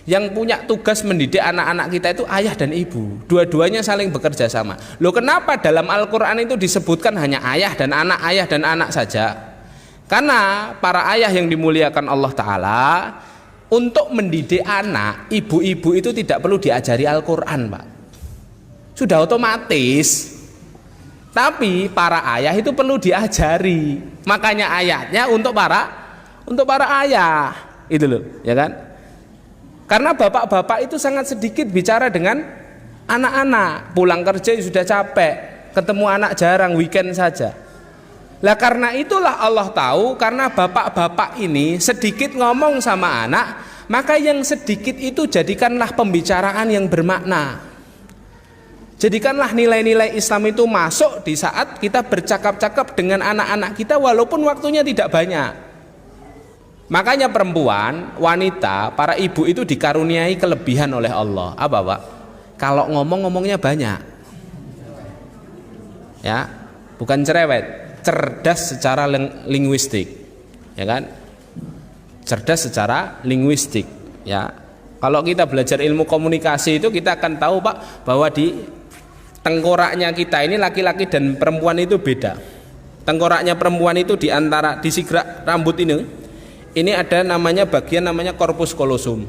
Yang punya tugas mendidik anak-anak kita itu ayah dan ibu. Dua-duanya saling bekerja sama. Loh, kenapa dalam Al-Quran itu disebutkan hanya ayah dan anak saja? Karena para ayah yang dimuliakan Allah Ta'ala, untuk mendidik anak, ibu-ibu itu tidak perlu diajari Al-Quran, Pak. Sudah otomatis. Tapi para ayah itu perlu diajari. Makanya ayatnya untuk para ayah. Itu loh, ya kan? Karena bapak-bapak itu sangat sedikit bicara dengan anak-anak. Pulang kerja sudah capek, ketemu anak jarang, weekend saja. Lah karena itulah Allah tahu, karena bapak-bapak ini sedikit ngomong sama anak, maka yang sedikit itu jadikanlah pembicaraan yang bermakna. Jadikanlah nilai-nilai Islam itu masuk di saat kita bercakap-cakap dengan anak-anak kita walaupun waktunya tidak banyak. Makanya perempuan, wanita, para ibu itu dikaruniai kelebihan oleh Allah. Apa, Pak? Kalau ngomongnya banyak. Ya, bukan cerewet. Cerdas secara linguistik, ya kan? Cerdas secara linguistik, ya. Kalau kita belajar ilmu komunikasi itu kita akan tahu, Pak, bahwa di tengkoraknya kita ini laki-laki dan perempuan itu beda. Tengkoraknya perempuan itu di antara di sigrak rambut ini ada namanya bagian namanya corpus callosum.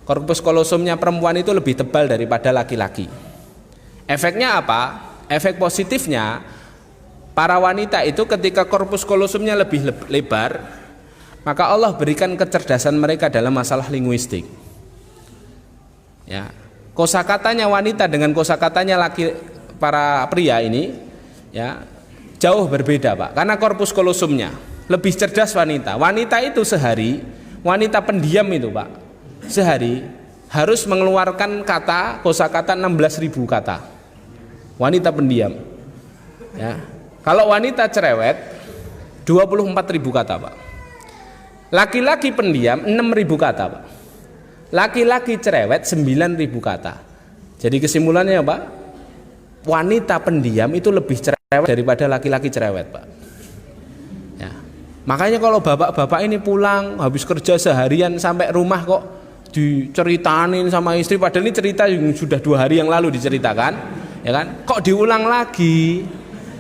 Corpus callosumnya perempuan itu lebih tebal daripada laki-laki. Efeknya apa? Efek positifnya, para wanita itu ketika korpus kolosumnya lebih lebar, maka Allah berikan kecerdasan mereka dalam masalah linguistik. Ya, kosakatanya wanita dengan kosakatanya para pria ini, ya, jauh berbeda, Pak. Karena korpus kolosumnya lebih cerdas wanita. Wanita itu sehari, wanita pendiam itu, Pak, sehari harus mengeluarkan kosakata 16.000 kata. Wanita pendiam, ya. Kalau wanita cerewet 24.000 kata, Pak. Laki-laki pendiam 6.000 kata, Pak. Laki-laki cerewet 9.000 kata. Jadi kesimpulannya, Pak, wanita pendiam itu lebih cerewet daripada laki-laki cerewet, Pak. Ya. Makanya kalau bapak-bapak ini pulang habis kerja seharian sampai rumah kok diceritanin sama istri, padahal ini cerita yang sudah 2 hari yang lalu diceritakan, ya kan? Kok diulang lagi?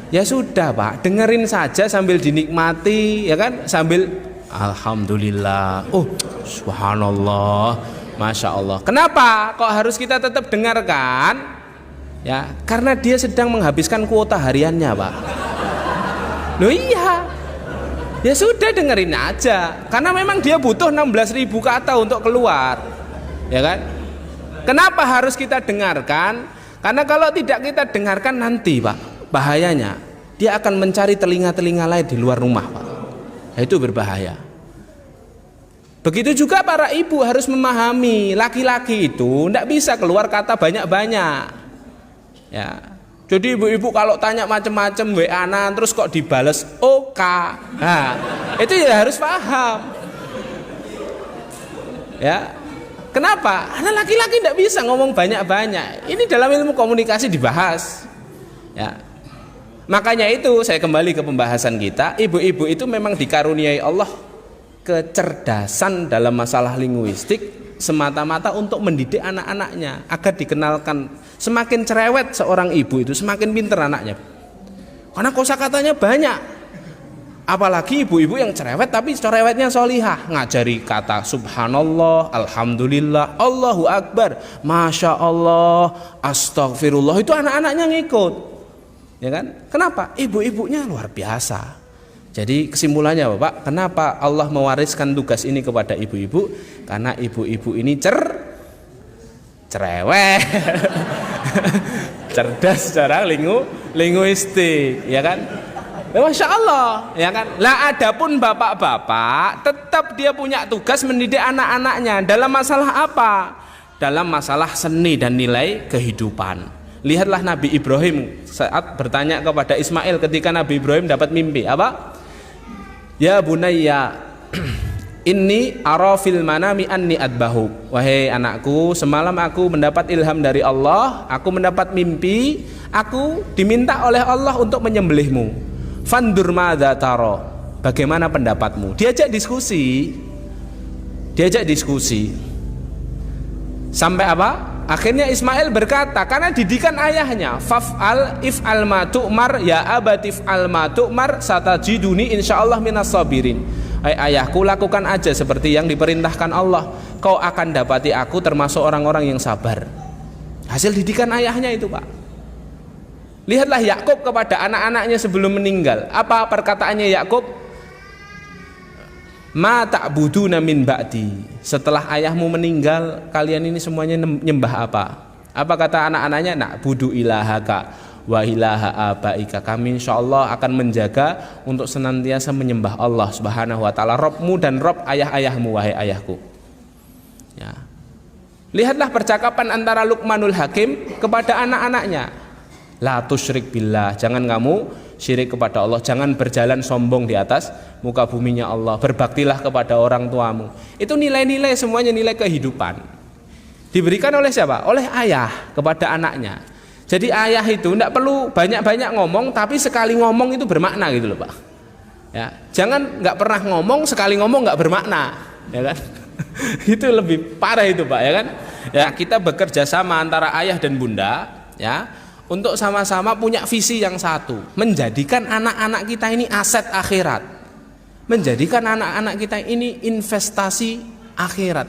Ya sudah, Pak, dengerin saja sambil dinikmati, ya kan, sambil alhamdulillah, oh subhanallah, masya Allah. Kenapa kok harus kita tetap dengarkan? Ya, karena dia sedang menghabiskan kuota hariannya, Pak. Loh iya, ya sudah dengerin aja, karena memang dia butuh 16.000 kata untuk keluar, ya kan? Kenapa harus kita dengarkan? Karena kalau tidak kita dengarkan nanti, Pak, bahayanya dia akan mencari telinga-telinga lain di luar rumah, Pak. Nah, itu berbahaya. Begitu juga para ibu harus memahami, laki-laki itu tidak bisa keluar kata banyak-banyak. Ya. Jadi ibu-ibu kalau tanya macam-macam WA-an terus kok dibales OK. Nah, itu ya harus paham. Ya. Kenapa? Karena laki-laki tidak bisa ngomong banyak-banyak. Ini dalam ilmu komunikasi dibahas. Ya. Makanya itu saya kembali ke pembahasan kita, ibu-ibu itu memang dikaruniai Allah kecerdasan dalam masalah linguistik semata-mata untuk mendidik anak-anaknya agar dikenalkan. Semakin cerewet seorang ibu itu semakin pintar anaknya, karena kosakatanya banyak. Apalagi ibu-ibu yang cerewet tapi cerewetnya solihah, ngajari kata subhanallah, alhamdulillah, Allahu akbar, masya Allah, astagfirullah, itu anak-anaknya ngikut, ya kan? Kenapa? Ibu-ibunya luar biasa. Jadi kesimpulannya Bapak, kenapa Allah mewariskan tugas ini kepada ibu-ibu? Karena ibu-ibu ini cerewet, cerdas secara linguistik, ya kan? Masya Allah, ya kan? Lah adapun bapak-bapak tetap dia punya tugas mendidik anak-anaknya dalam masalah apa? Dalam masalah seni dan nilai kehidupan. Lihatlah Nabi Ibrahim saat bertanya kepada Ismail ketika Nabi Ibrahim dapat mimpi apa? Ya bunayya inni ara fil manami anni adbahuk. Wahai anakku, semalam aku mendapat ilham dari Allah, aku mendapat mimpi, aku diminta oleh Allah untuk menyembelihmu. Fandur madza taro, bagaimana pendapatmu? Diajak diskusi. Sampai apa? Akhirnya Ismail berkata, karena didikan ayahnya, faf'al if'al ma tu'mar ya abati if'al ma tu'mar satajiduni insyaallah minas sabirin. Ayahku, lakukan aja seperti yang diperintahkan Allah, kau akan dapati aku termasuk orang-orang yang sabar. Hasil didikan ayahnya itu, Pak. Lihatlah Yakub kepada anak-anaknya sebelum meninggal. Apa perkataannya Yakub? Ma ta'buduna min ba'di. Setelah ayahmu meninggal, kalian ini semuanya nyembah apa? Apa kata anak-anaknya? Na'budu ilahaka wa ilaha abaika. Kami insyaallah akan menjaga untuk senantiasa menyembah Allah Subhanahu wa taala, Rabbmu dan Rabb ayah-ayahmu, wahai ayahku. Ya. Lihatlah percakapan antara Luqmanul Hakim kepada anak-anaknya. La tusyrik billah, jangan kamu syirik kepada Allah, jangan berjalan sombong di atas muka buminya Allah, berbaktilah kepada orang tuamu. Itu nilai-nilai, semuanya nilai kehidupan. Diberikan oleh siapa? Oleh ayah kepada anaknya. Jadi ayah itu tidak perlu banyak-banyak ngomong, tapi sekali ngomong itu bermakna gitu loh, Pak. Ya, jangan nggak pernah ngomong, sekali ngomong nggak bermakna, ya kan? Itu lebih parah itu, Pak, ya kan? Ya, kita bekerja sama antara ayah dan bunda, ya, untuk sama-sama punya visi yang satu, menjadikan anak-anak kita ini aset akhirat, menjadikan anak-anak kita ini investasi akhirat,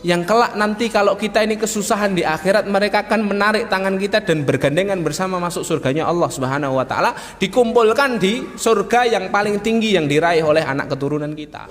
yang kelak nanti kalau kita ini kesusahan di akhirat, mereka akan menarik tangan kita dan bergandengan bersama masuk surganya Allah Subhanahu wa taala, dikumpulkan di surga yang paling tinggi yang diraih oleh anak keturunan kita.